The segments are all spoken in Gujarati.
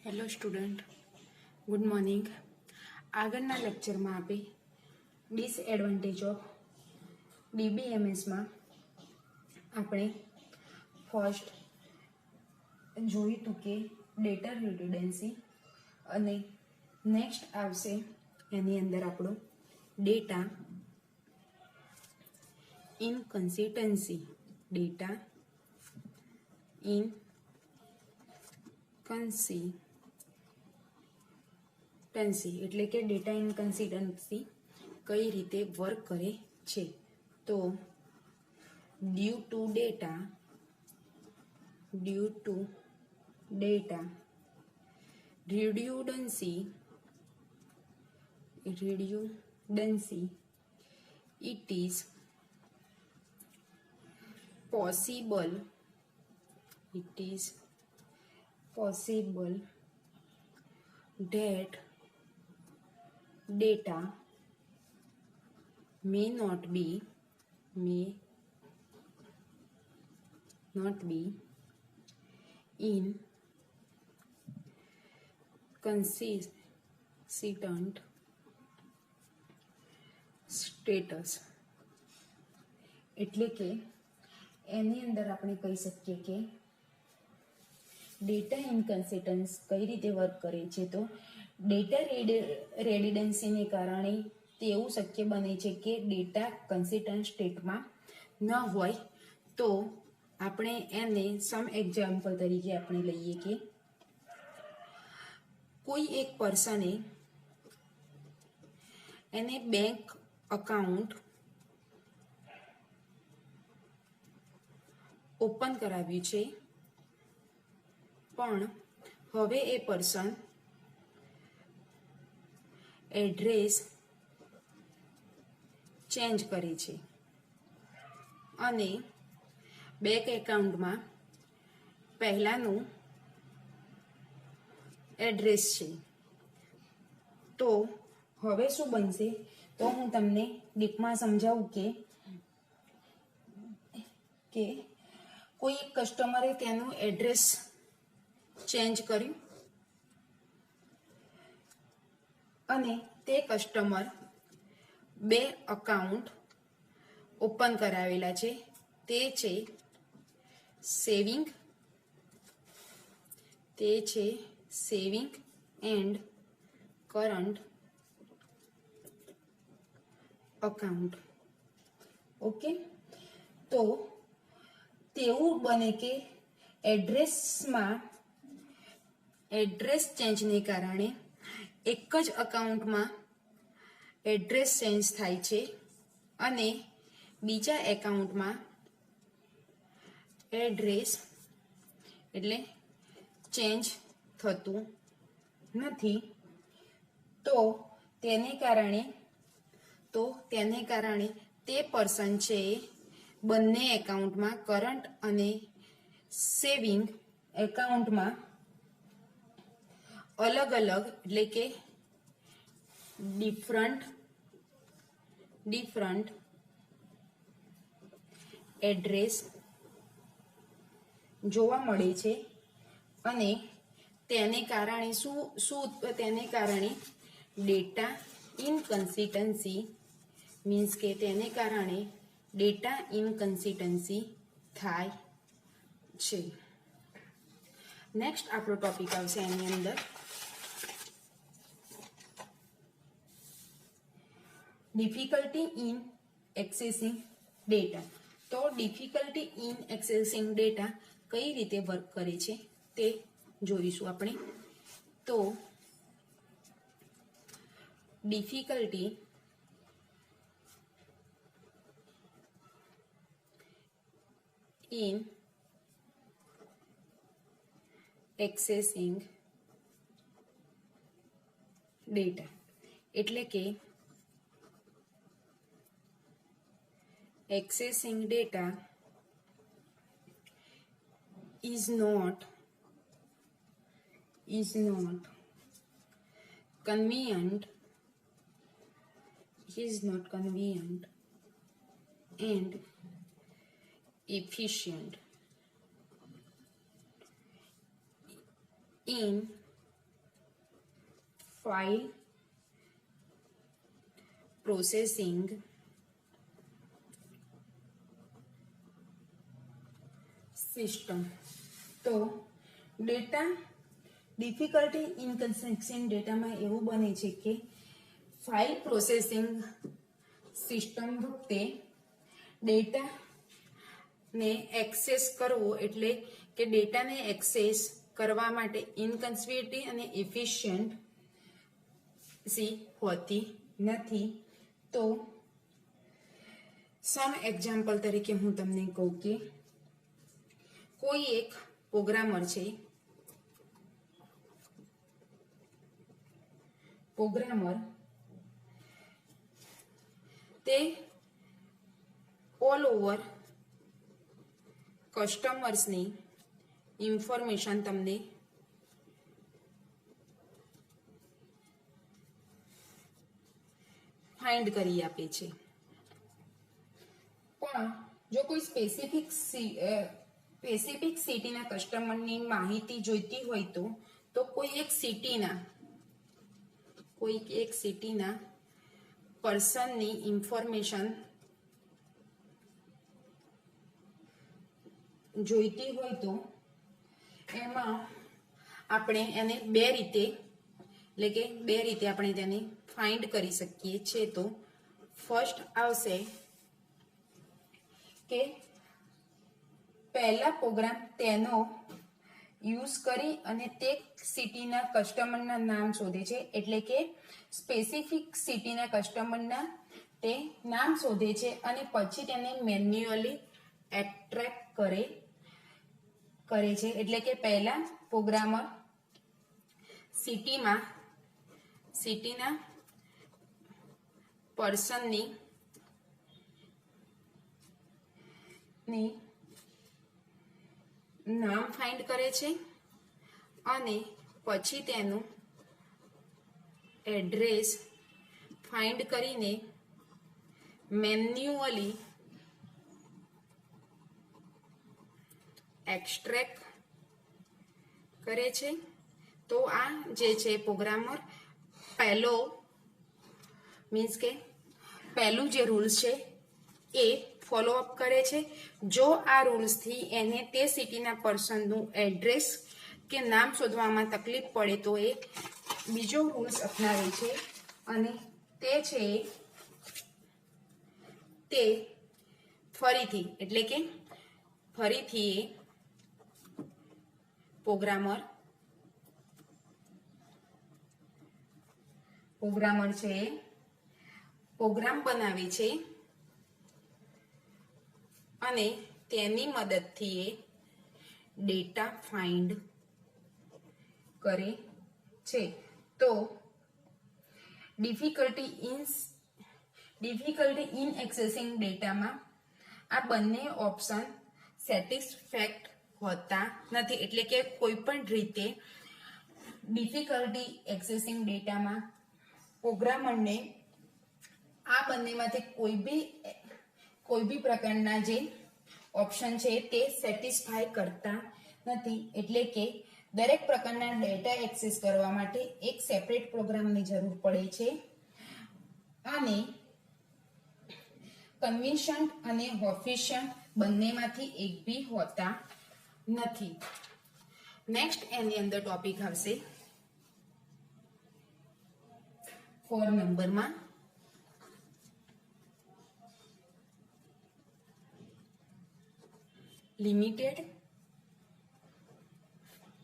Hello student, good morning. આગળના લેક્ચરમાં આપણે ડિસએડવાન્ટેજ ઓફ ડીબીએમએસમાં આપણે ફર્સ્ટ જોયું હતું કે ડેટા રિડન્ડન્સી અને નેક્સ્ટ આવશે એની અંદર આપણો ડેટા ઇનકન્સિસ્ટન્સી. ડેટા ઇનકન્સિસ્ટન્સી એટલે કે ડેટા ઇનકન્સિસ્ટન્સી કઈ રીતે વર્ક કરે છે. તો due to data redundancy it is possible that data may not be in consistent status. એટલે કે એની અંદર આપણે કહી શકીએ કે ડેટા ઇનકન્સિસ્ટન્સ કઈ રીતે વર્ક કરે છે. તો ડેટા રેડિડન્સીને કારણે તેવું શક્ય બને છે કે ડેટા કન્સિસ્ટન્ટ સ્ટેટમાં ન હોય. તો આપણે એને સમ એક્ઝામ્પલ તરીકે આપણે લઈએ કે કોઈ એક પર્સને એને બેંક અકાઉન્ટ ઓપન કરાવ્યું છે, પણ હવે એ પર્સન એડ્રેસ ચેન્જ કરે છે અને બેંક એકાઉન્ટમાં પહેલાનું એડ્રેસ છે. તો હવે શું બનશે, તો હું તમને ડીપમાં સમજાવું કે કોઈ એક કસ્ટમરે તેનું એડ્રેસ ચેન્જ કર્યું અને તે કસ્ટમર બે એકાઉન્ટ ઓપન કરાવેલા છે. તે છે saving end current account. Okay, તો તેવું બને કે એડ્રેસ ચેન્જને કારણે એક જ અકાઉન્ટમાં એડ્રેસ ચેન્જ થાય છે અને બીજા એકાઉન્ટમાં એડ્રેસ એટલે ચેન્જ થતું નથી. તો તેને કારણે તે પર્સન છે બંને એકાઉન્ટમાં કરંટ અને સેવિંગ એકાઉન્ટમાં અલગ એટલે કે ડિફરન્ટ એડ્રેસ જોવા મળે છે અને તેને કારણે ડેટા ઇનકન્સિસ્ટન્સી મીન્સ કે તેને કારણે ડેટા ઇનકન્સિસ્ટન્સી થાય છે. નેક્સ્ટ આપણો ટોપિક આવશે એની અંદર ડિફિકલ્ટી ઇન એક્સેસિંગ ડેટા. તો ડિફિકલ્ટી ઇન એક્સેસિંગ ડેટા કઈ રીતે વર્ક કરે છે તે જોઈશું આપણે. તો ડિફિકલ્ટી ઇન એક્સેસિંગ ડેટા એટલે કે accessing data is not convenient and efficient in file processing system. તો ડેટા ડિફિકલ્ટી ઇનકન્સિસ્ટન્ટ ડેટામાં એવું બને છે કે ફાઇલ પ્રોસેસિંગ સિસ્ટમ વખતે ડેટાને એક્સેસ કરવો એટલે કે ડેટાને એક્સેસ કરવા માટે ઇનકન્સિસ્ટન્ટ અને એફિશિયન્સી હોતી નથી. તો સમ એક્ઝામ્પલ તરીકે હું તમને કહું કે કોઈ એક પ્રોગ્રામર છે, તે ઓલ ઓવર કસ્ટમર્સની ઇન્ફોર્મેશન તમને ફાઇન્ડ કરી આપે છે. પણ જો કોઈ સ્પેસિફિક સિટીના કસ્ટમરની માહિતી જોઈતી હોય તો કોઈ એક સિટીના પર્સનની ઇન્ફોર્મેશન જોઈતી હોય તો એમાં આપણે એને બે રીતે આપણે તેને ફાઇન્ડ કરી શકીએ છીએ. તો ફર્સ્ટ આવશે કે પહેલા પ્રોગ્રામ તેનો યુઝ કરી અને તે સિટીના કસ્ટમરના નામ શોધે છે, એટલે કે સ્પેસિફિક સિટીના કસ્ટમરના તે નામ શોધે છે અને પછી તેને મેન્યુઅલી એક્સટ્રેક્ટ કરે છે. એટલે કે પહેલા પ્રોગ્રામર સિટીના પર્સનની નામ ફાઇન્ડ કરે છે અને પછી તેનું એડ્રેસ ફાઇન્ડ કરીને મેન્યુઅલી એક્સટ્રેક્ટ કરે છે. તો આ જે છે પ્રોગ્રામર પહેલું જે રૂલ્સ છે એ ફોલો અપ કરે છે. જો આ રૂલ્સથી એને તે સિટીના પર્સનનું એડ્રેસ કે નામ શોધવામાં તકલીફ પડે તો એ બીજો રૂલ્સ અપનાવે છે અને તે ફરીથી એ પ્રોગ્રામર છે પ્રોગ્રામ બનાવે છે અને તેની મદદથી એ ડેટા ફાઇન્ડ કરે છે. તો ડિફિકલ્ટી ઇન એક્સેસિંગ ડેટામાં આ બંને ઓપ્શન સેટિસ્ફેક્ટ હોતા નથી. એટલે કે કોઈ પણ રીતે ડિફિકલ્ટી એક્સેસિંગ ડેટામાં પ્રોગ્રામરને આ બંનેમાંથી કોઈ બી પ્રકારના જે ઓપ્શન છે તે સેટિસ્ફાય કરતા નથી. એટલે કે દરેક પ્રકારના ડેટા એક્સેસ કરવા માટે એક સેપરેટ પ્રોગ્રામની જરૂર પડે છે અને કન્વિન્સન્ટ અને એફિશિયન્ટ બંનેમાંથી એક બી હોતા નથી. નેક્સ્ટ એની અંદર ટોપિક આવશે 4 નંબરમાં લિમિટેડ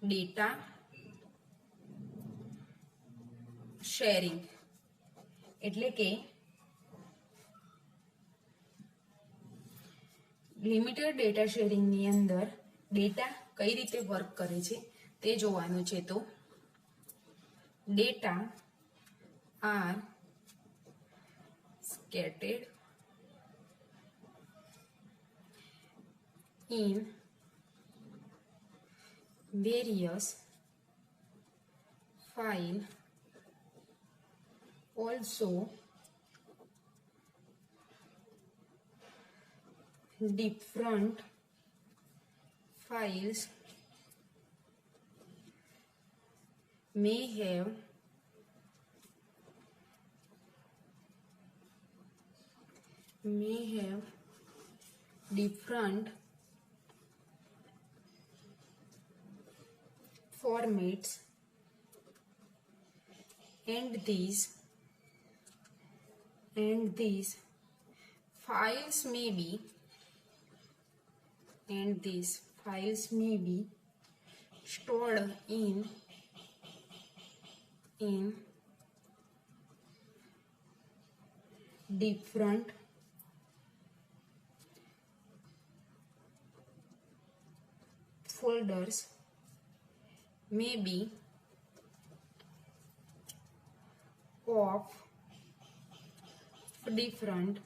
ડેટા શેરિંગ. એટલે કે લિમિટેડ ડેટા શેરિંગની અંદર ડેટા કઈ રીતે વર્ક કરે છે તે જોવાનું છે. તો data are scattered in various file, also different files may have may have different formats and these files may be stored in different folders, maybe of different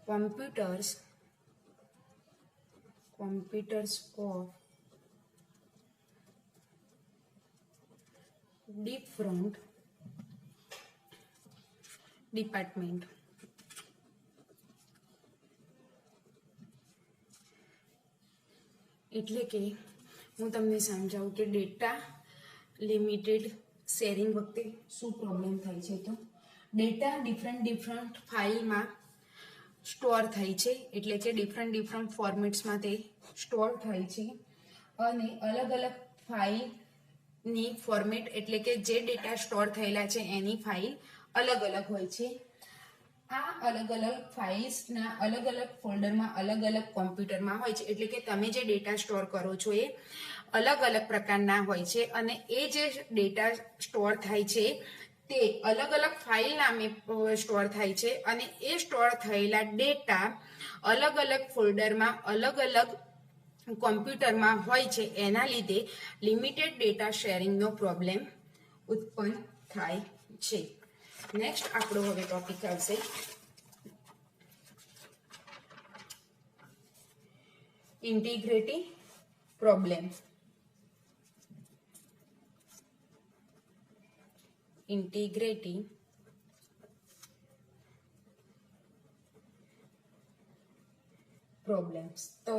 computers of different department. એટલે કે હું તમને સમજાવું કે ડેટા લિમિટેડ શેરિંગ વખતે શું પ્રોબ્લેમ થાય છે. તો ડેટા ડિફરન્ટ ફાઇલમાં સ્ટોર થાય છે, એટલે કે ડિફરન્ટ ફોર્મેટ્સમાં તે સ્ટોર થાય છે અને અલગ અલગ ફાઇલની ફોર્મેટ એટલે કે જે ડેટા સ્ટોર થયેલા છે એની ફાઇલ અલગ અલગ હોય છે. આ અલગ અલગ ફાઇલ્સના અલગ અલગ ફોલ્ડરમાં અલગ અલગ કોમ્પ્યુટરમાં હોય છે, એટલે કે તમે જે ડેટા સ્ટોર કરો છો એ અલગ અલગ પ્રકારના હોય છે અને એ જે ડેટા સ્ટોર થાય છે તે અલગ અલગ ફાઇલ નામે સ્ટોર થાય છે અને એ સ્ટોર થયેલા ડેટા અલગ અલગ ફોલ્ડરમાં અલગ અલગ કોમ્પ્યુટરમાં હોય છે. એના લીધે લિમિટેડ ડેટા શેરિંગનો પ્રોબ્લેમ ઉત્પન્ન થાય છે. નેક્સ્ટ આપણો હવે ટોપિક આવશે ઇન્ટિગ્રિટી પ્રોબ્લેમ. Integrity problems. તો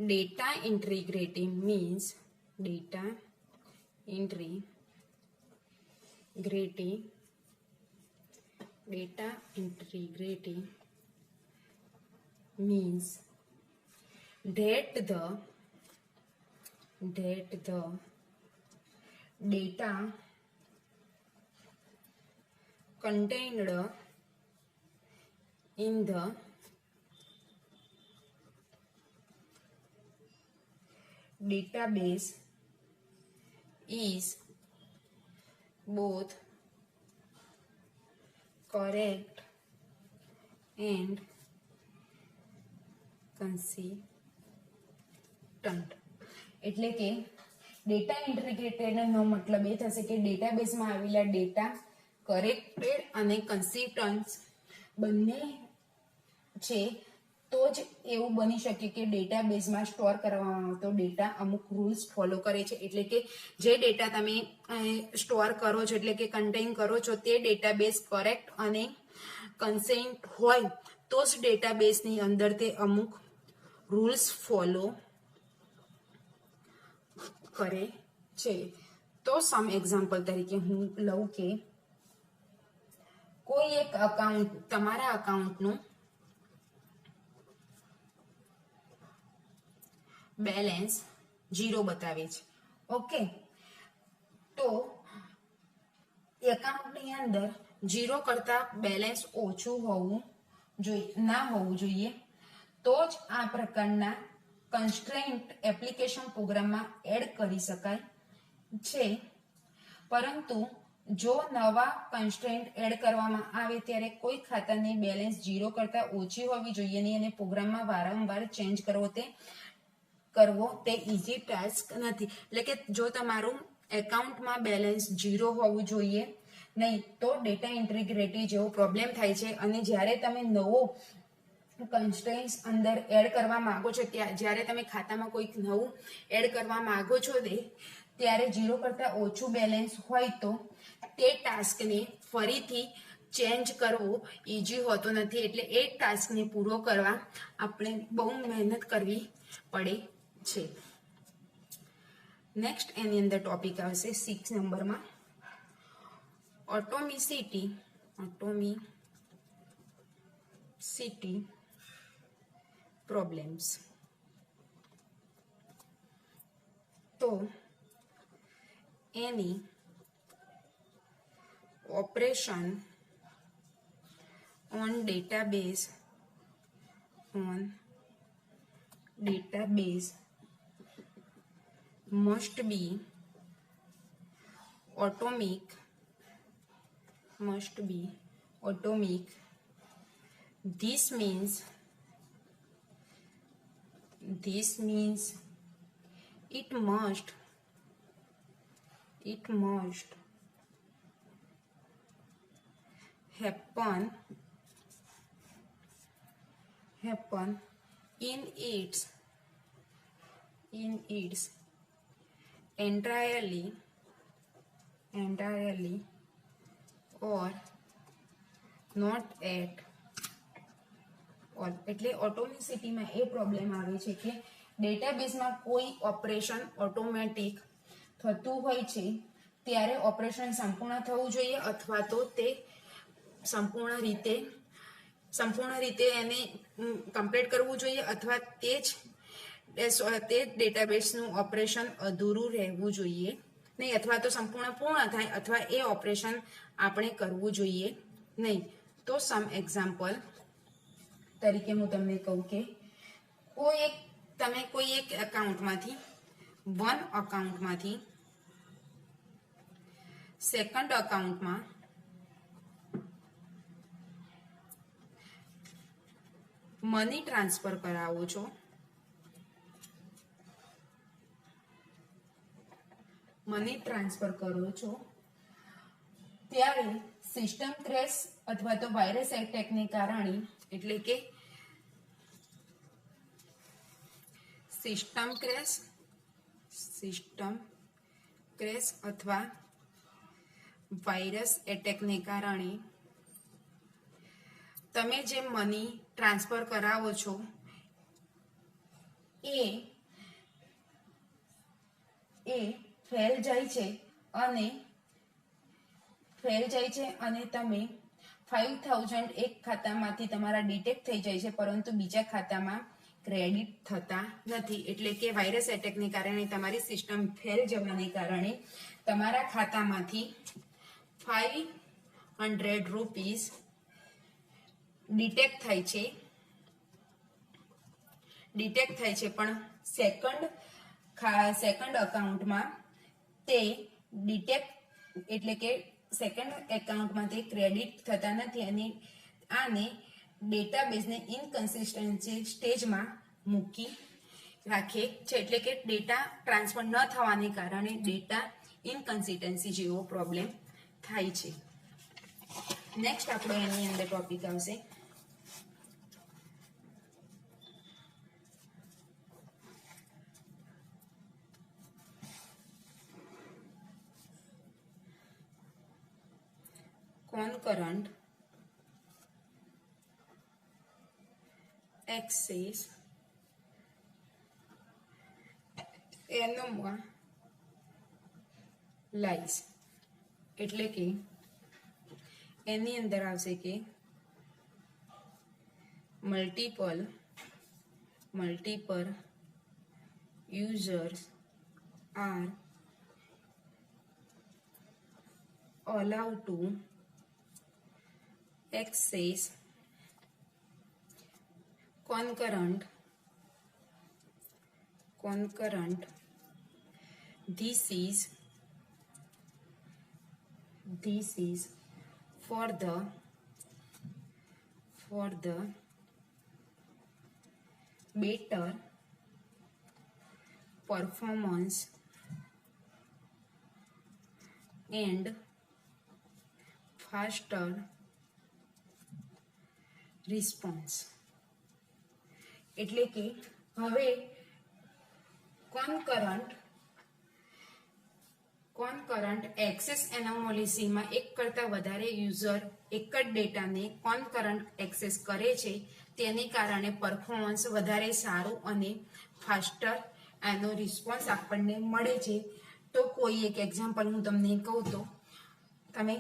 data integrity means data integrity means that the data contained in the database is both correct and consistent. એટલે કે ડેટા ઇન્ટિગ્રેટેડનો મતલબ એ થશે કે ડેટાબેઝમાં આવેલા ડેટા કરેક્ટેડ અને કન્સિસ્ટન્ટ બંને છે, તો જ એવું બની શકે કે ડેટાબેઝમાં સ્ટોર કરવામાં આવતો ડેટા અમુક રૂલ્સ ફોલો કરે છે. એટલે કે જે ડેટા તમે સ્ટોર કરો છો એટલે કે કન્ટેઇન કરો છો તે ડેટાબેઝ કરેક્ટ અને કન્સેન્ટ હોય તો જ ડેટાબેઝની અંદર તે અમુક રૂલ્સ ફોલો કરે છે. તો સમ એક્ઝામ્પલ તરીકે હું લઉં કે કોઈ એક અકાઉન્ટ તમારા અકાઉન્ટનું બેલેન્સ 0 બતાવે છે. ઓકે, તો એકાઉન્ટની અંદર 0 કરતા બેલેન્સ ઓછું ના હોવું જોઈએ તો જ આ પ્રકારના કન્સ્ટ્રેન્ટ એપ્લિકેશન પ્રોગ્રામમાં એડ કરી શકાય છે. પરંતુ જો નવા કન્સ્ટ્રેન્ટ એડ કરવામાં આવે ત્યારે કોઈ ખાતાની બેલેન્સ 0 કરતા ઓછી હોવી જોઈએ નહીં અને પ્રોગ્રામમાં વારંવાર ચેન્જ કરવો તે ઇઝી ટાસ્ક નથી. એટલે કે જો તમારું એકાઉન્ટમાં બેલેન્સ 0 હોવું જોઈએ નહીં તો ડેટા ઇન્ટિગ્રિટી જેવો પ્રોબ્લેમ થાય છે અને જ્યારે તમે નવો કન્સ્ટ્રેન્ટ્સ અંદર એડ કરવા માંગો છો જ્યારે તમે ખાતામાં કોઈક નવું એડ કરવા માંગો છો ત્યારે 0 કરતા ઓછું બેલેન્સ હોય તો તે ટાસ્કને ફરીથી ચેન્જ કરવો ઇઝી હોતો નથી. એટલે એ ટાસ્કને પૂરો કરવા આપણે બહુ મહેનત કરવી પડે છે. નેક્સ્ટ એની અંદર ટોપિક આવશે 6 નંબરમાં એટોમિસિટી પ્રોબ્લેમ્સ. તો એની operation on database must be atomic. This means it must happen in its entirely or not at all. એટલે ઓટોમેસિટીમાં એ પ્રોબ્લેમ આવે છે કે ડેટાબેઝમાં કોઈ ઓપરેશન ઓટોમેટિક થતું હોય છે ત્યારે ઓપરેશન સંપૂર્ણ થવું જોઈએ અથવા તો તે સંપૂર્ણ રીતે એને કમ્પ્લીટ કરવું જોઈએ અથવા તે ડેટાબેઝનું ઓપરેશન અધૂરું રહેવું જોઈએ નહીં, અથવા તો સંપૂર્ણ પૂર્ણ થાય અથવા એ ઓપરેશન આપણે કરવું જોઈએ નહીં. તો સમ એક્ઝામ્પલ તરીકે હું તમને કહું કે તમે કોઈ એક એકાઉન્ટમાંથી સેકન્ડ અકાઉન્ટમાં મની ટ્રાન્સફર કરાવો છો, ત્યારે સિસ્ટમ ક્રેશ અથવા તો વાયરસ એટેકને કારણે, એટલે કે સિસ્ટમ ક્રેશ અથવા વાયરસ એટેકને કારણે તમે જે મની ટ્રાન્સફર કરાવો છો એ ફેલ જાય છે અને તમે 5000 એક ખાતામાંથી તમારા ડિટેક્ટ થઈ જાય છે પરંતુ બીજા ખાતામાં ક્રેડિટ થતા નથી. એટલે કે વાયરસ એટેકને કારણે તમારી સિસ્ટમ ફેલ જવાને કારણે તમારા ખાતામાંથી 500 રૂપીસ ડિટેક્ટ થાય છે પણ સેકન્ડ અકાઉન્ટમાં તે સેકન્ડ એકાઉન્ટમાં તે ક્રેડિટ થતા નથી અને આને ડેટાબેઝને ઇનકન્સિસ્ટન્સી સ્ટેજમાં મૂકી રાખે છે. એટલે કે ડેટા ટ્રાન્સફર ન થવાને કારણે ડેટા ઇનકન્સિસ્ટન્સી જેવો પ્રોબ્લેમ થાય છે. નેક્સ્ટ આપણો એની અંદર ટોપિક આવશે concurrent access anomalies. એટલે કે એની અંદર આવશે કે multiple users are allowed to access concurrent. This is for the better performance and faster response. એટલે કે હવે કોનકરન્ટ એક્સેસ એનોમલીમાં એક કરતાં વધારે યુઝર એક જ ડેટાને કોનકરન્ટ એક્સેસ કરે છે તેને કારણે પરફોર્મન્સ વધારે સારું અને ફાસ્ટર એનો રિસ્પોન્સ આપણને મળે છે. તો કોઈ એક એક્ઝામ્પલ હું તમને કહું તો તમે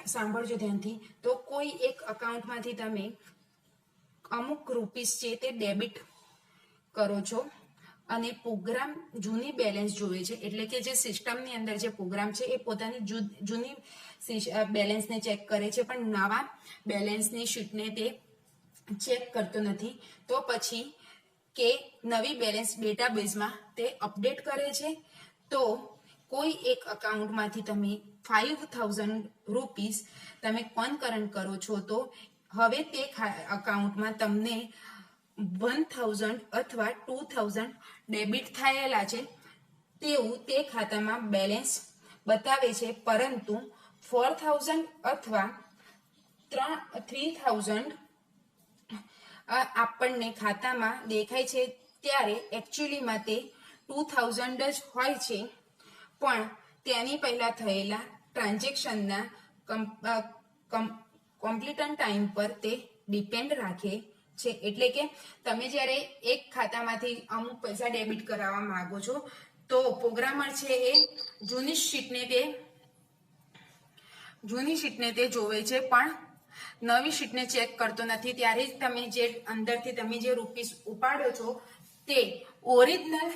સાંભળજો ધ્યાનથી, તો કોઈ એક અકાઉન્ટમાંથી તમે અમુક રૂપીસ છે તે ડેબિટ કરો છો અને પ્રોગ્રામ જૂની બેલેન્સ જોવે છે, એટલે કે જે સિસ્ટમની અંદર જે પ્રોગ્રામ છે એ પોતાની જૂની બેલેન્સને ચેક કરે છે, પણ નવા બેલેન્સની શીટને તે ચેક કરતો નથી. તો પછી કે નવી બેલેન્સ ડેટાબેઝમાં તે અપડેટ કરે છે. તો કોઈ એક અકાઉન્ટમાંથી તમે 5000 રૂપીસ તમે કન્કરન્ટ કરો છો, તો હવે તે અકાઉન્ટમાં તમને 1000 અથવા 2000 ડેબિટ થયેલા છે તેવું તે ખાતામાં બેલેન્સ બતાવે છે, પરંતુ 4000 અથવા 3000 આપણને ખાતામાં દેખાય છે ત્યારે એકચ્યુઅલીમાં તે 2000 જ હોય છે, પણ તેની પહેલા થયેલા ટ્રાન્ઝેક્શનના કમ્પ્લીટન ટાઈમ પર તે ડિપેન્ડ રાખે છે. એટલે કે તમે જ્યારે એક ખાતામાંથી અમુક પૈસા ડેબિટ કરાવવા માંગો છો, તો પ્રોગ્રામર છે એ જૂની શીટને તે જોવે છે, પણ નવી શીટને ચેક કરતો નથી. ત્યારે જ તમે જે અંદરથી તમે જે રૂપીસ ઉપાડો છો તે ઓરિજિનલ